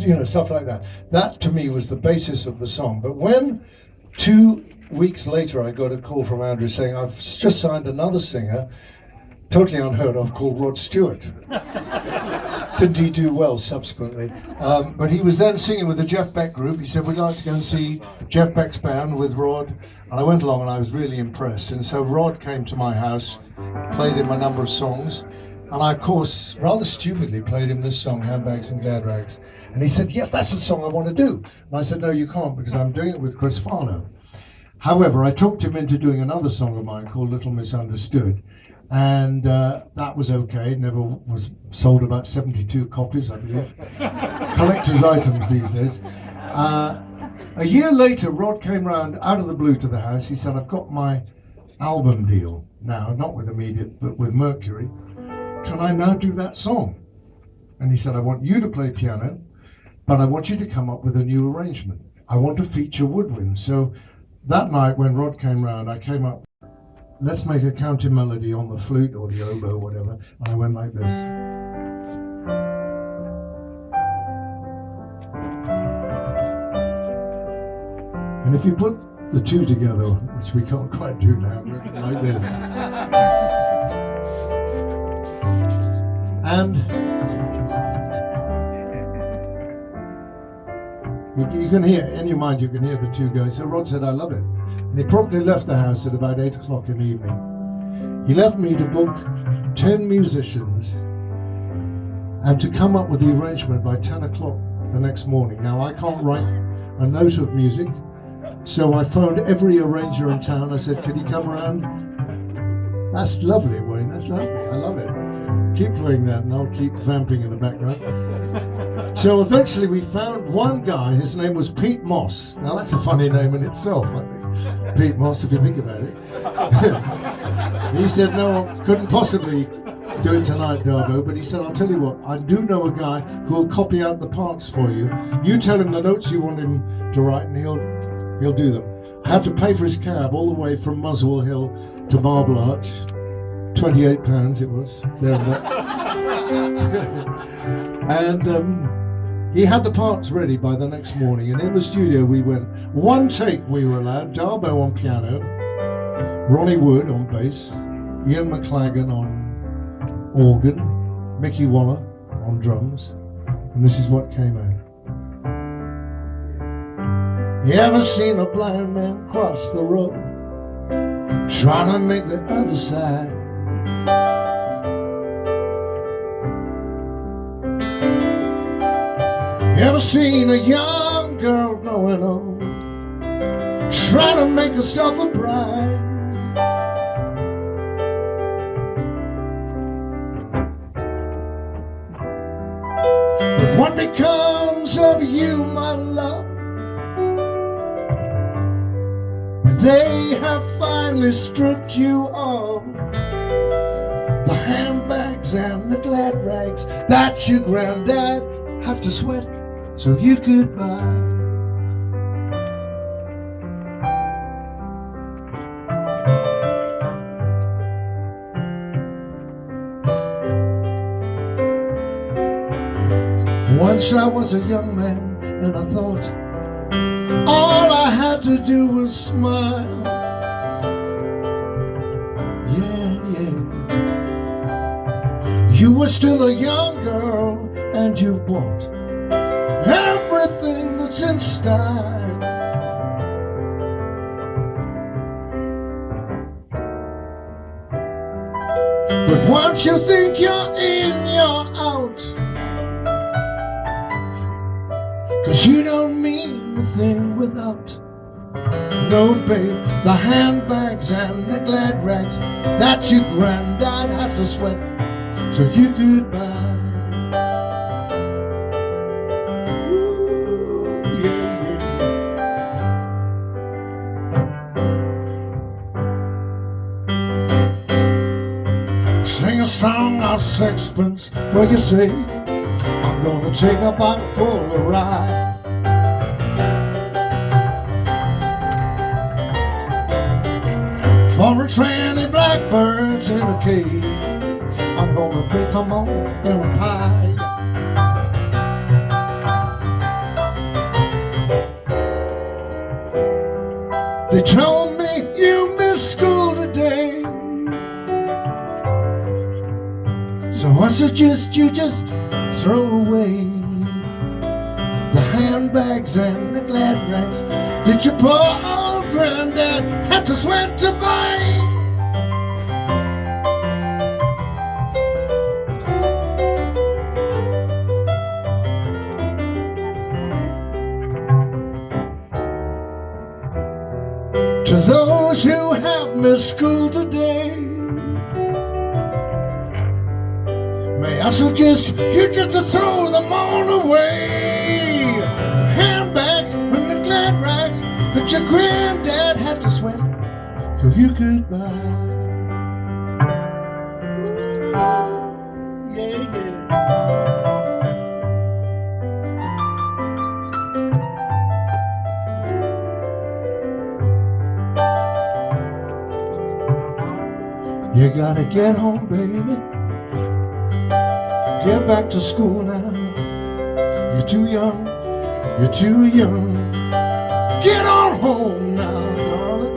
you know, stuff like that. That to me was the basis of the song. But when 2 weeks later I got a call from Andrew saying, I've just signed another singer, totally unheard of, called Rod Stewart. Didn't he do well subsequently? But he was then singing with the Jeff Beck group. He said, we'd like to go and see Jeff Beck's band with Rod. And I went along and I was really impressed. And so Rod came to my house, played him a number of songs. And I, of course, rather stupidly played him this song, Handbags and Gladrags. And he said, yes, that's the song I want to do. And I said, no, you can't, because I'm doing it with Chris Farlow. However, I talked him into doing another song of mine called Little Misunderstood. And that was okay. Never was sold about 72 copies, I believe. Collector's items these days. A year later, Rod came round out of the blue to the house. He said, I've got my album deal now, not with Immediate, but with Mercury. Can I now do that song? And he said, I want you to play piano, but I want you to come up with a new arrangement. I want to feature woodwind. So that night when Rod came round, I came up, let's make a counter melody on the flute or the oboe or whatever. And I went like this. And if you put the two together, which we can't quite do now, but like this. And you can hear, in your mind, you can hear the two going. So Rod said, I love it. And he promptly left the house at about 8 o'clock in the evening. He left me to book 10 musicians and to come up with the arrangement by 10 o'clock the next morning. Now, I can't write a note of music, so I phoned every arranger in town. I said, can he come around? That's lovely, Wayne, that's lovely. I love it. Keep playing that and I'll keep vamping in the background. So eventually we found one guy, his name was Pete Moss. Now that's a funny name in itself, I think. Pete Moss, if you think about it. He said, no, couldn't possibly do it tonight, Darbo, but he said, I'll tell you what, I do know a guy who'll copy out the parts for you. You tell him the notes you want him to write and he'll do them. I had to pay for his cab all the way from Muswell Hill to Marble Arch. £28 it was, there and that. And he had the parts ready by the next morning, and in the studio we went, one take we were allowed, Darbo on piano, Ronnie Wood on bass, Ian McLagan on organ, Mickey Waller on drums, and this is what came out. You ever seen a blind man cross the road, trying to make the other side? You ever seen a young girl going on, trying to make herself a bride? But what becomes of you, my love, when they have finally stripped you of the handbags and the glad rags that your granddad had to sweat so you could buy? Once I was a young man and I thought all I had to do was smile. You were still a young girl and you bought everything that's in style. But once you think you're in, you're out, 'cause you don't mean a thing without. No, babe, the handbags and the glad rags that your granddad had to sweat so you could buy. Ooh, yeah, yeah. Sing a song of sixpence where you say, I'm gonna take a bottle for a ride. For a 20 blackbirds in a cage, I'm gonna bake them all in a pie. You told me you missed school today, so I suggest you just throw away the handbags and the Gladrags that your poor old granddad had to sweat to buy. To those who have missed school today, may I suggest you just to throw them all away. Handbags and the Gladrags that your granddad had to sweat till you could buy. Yeah, yeah. You gotta get home, baby. Get back to school now. You're too young, you're too young. Get on home now, darling.